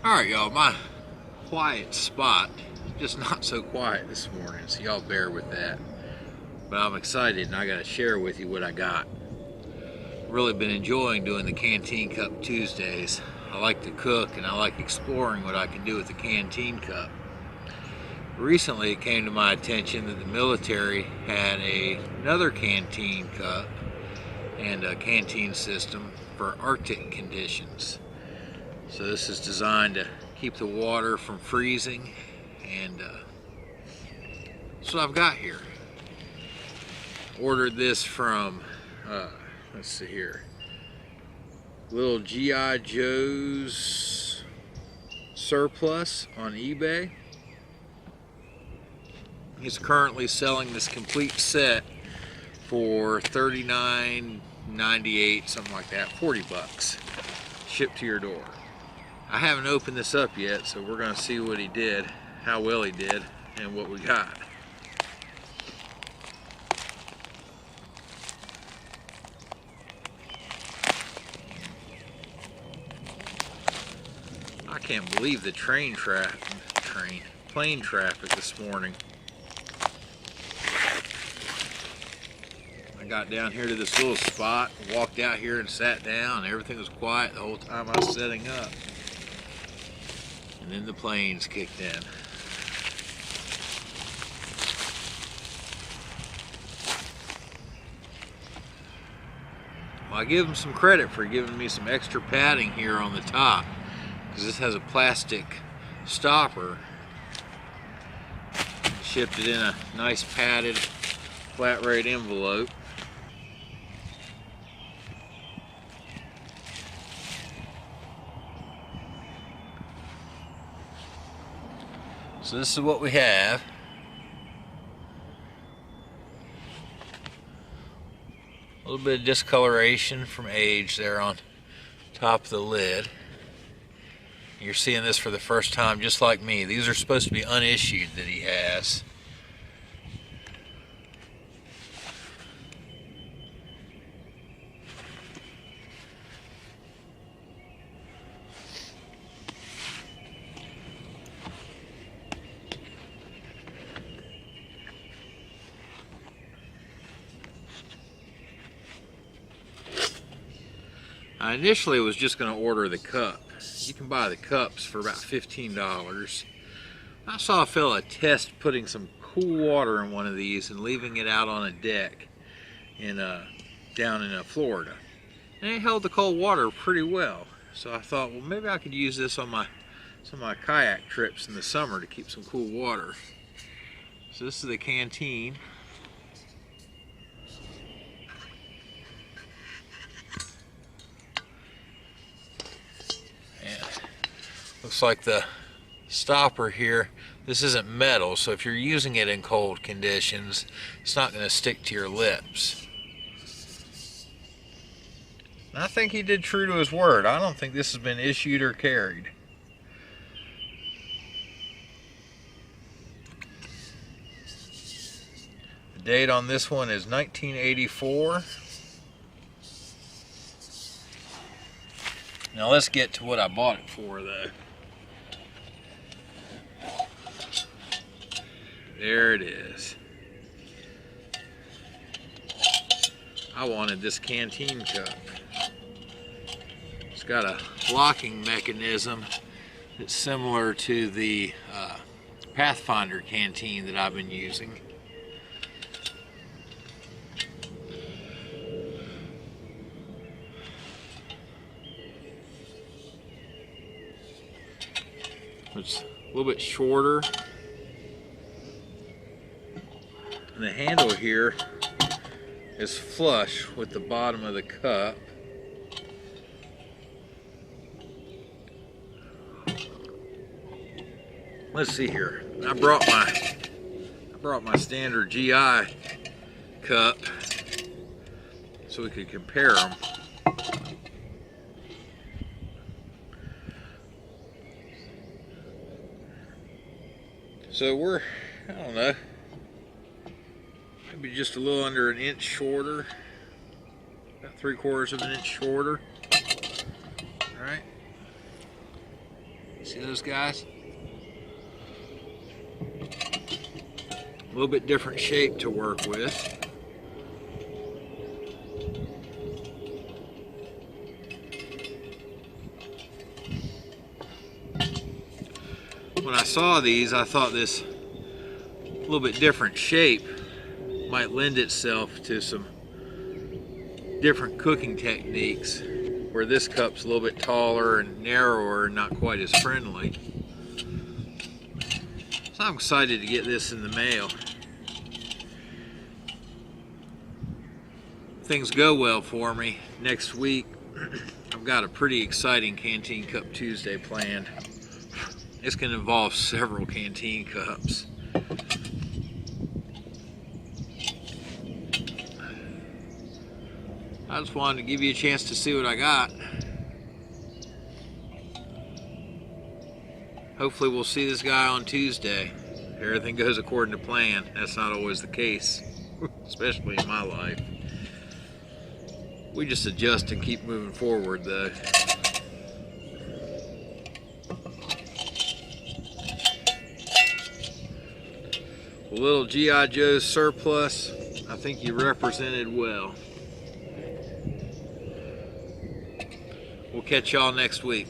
Alright y'all, my quiet spot, just not so quiet this morning, so y'all bear with that. But I'm excited and I gotta share with you what I got. Really been enjoying doing the Canteen Cup Tuesdays. I like to cook and I like exploring what I can do with the Canteen Cup. Recently it came to my attention that the military had another Canteen Cup and a canteen system for Arctic conditions. So this is designed to keep the water from freezing, and that's what I've got here. Ordered this from, let's see here, little G.I. Joe's Surplus on eBay. He's currently selling this complete set for $39.98, something like that, 40 bucks, shipped to your door. I haven't opened this up yet, so we're going to see what he did, how well he did, and what we got. I can't believe the plane traffic this morning. I got down here to this little spot, walked out here and sat down. Everything was quiet the whole time I was setting up. And then the planes kicked in. Well, I give them some credit for giving me some extra padding here on the top, because this has a plastic stopper. Shipped it in a nice padded flat rate envelope. So this is what we have. A little bit of discoloration from age there on top of the lid. You're seeing this for the first time just like me. These are supposed to be unissued that he has. I initially was just going to order the cup. You can buy the cups for about $15. I saw a fella test putting some cool water in one of these and leaving it out on a deck down in Florida. And it held the cold water pretty well. So I thought, well, maybe I could use this on some of my kayak trips in the summer to keep some cool water. So this is the canteen. Looks like the stopper here, this isn't metal, so if you're using it in cold conditions, it's not going to stick to your lips. And I think he did true to his word. I don't think this has been issued or carried. The date on this one is 1984. Now let's get to what I bought it for, though. There it is. I wanted this canteen cup. It's got a locking mechanism that's similar to the Pathfinder canteen that I've been using. It's a little bit shorter. And the handle here is flush with the bottom of the cup. Let's see here. I brought my standard GI cup so we could compare them. So we're, I don't know, maybe just a little under an inch shorter, about 3/4 of an inch shorter. All right. See those guys? A little bit different shape to work with. When I saw these, I thought this little bit different shape might lend itself to some different cooking techniques, where this cup's a little bit taller and narrower and not quite as friendly. So I'm excited to get this in the mail. If things go well for me next week, I've got a pretty exciting Canteen Cup Tuesday planned. It's going to involve several Canteen Cups. I just wanted to give you a chance to see what I got. Hopefully we'll see this guy on Tuesday. Everything goes according to plan. That's not always the case, especially in my life. We just adjust and keep moving forward though. A little G.I. Joe surplus, I think you represented well. We'll catch y'all next week.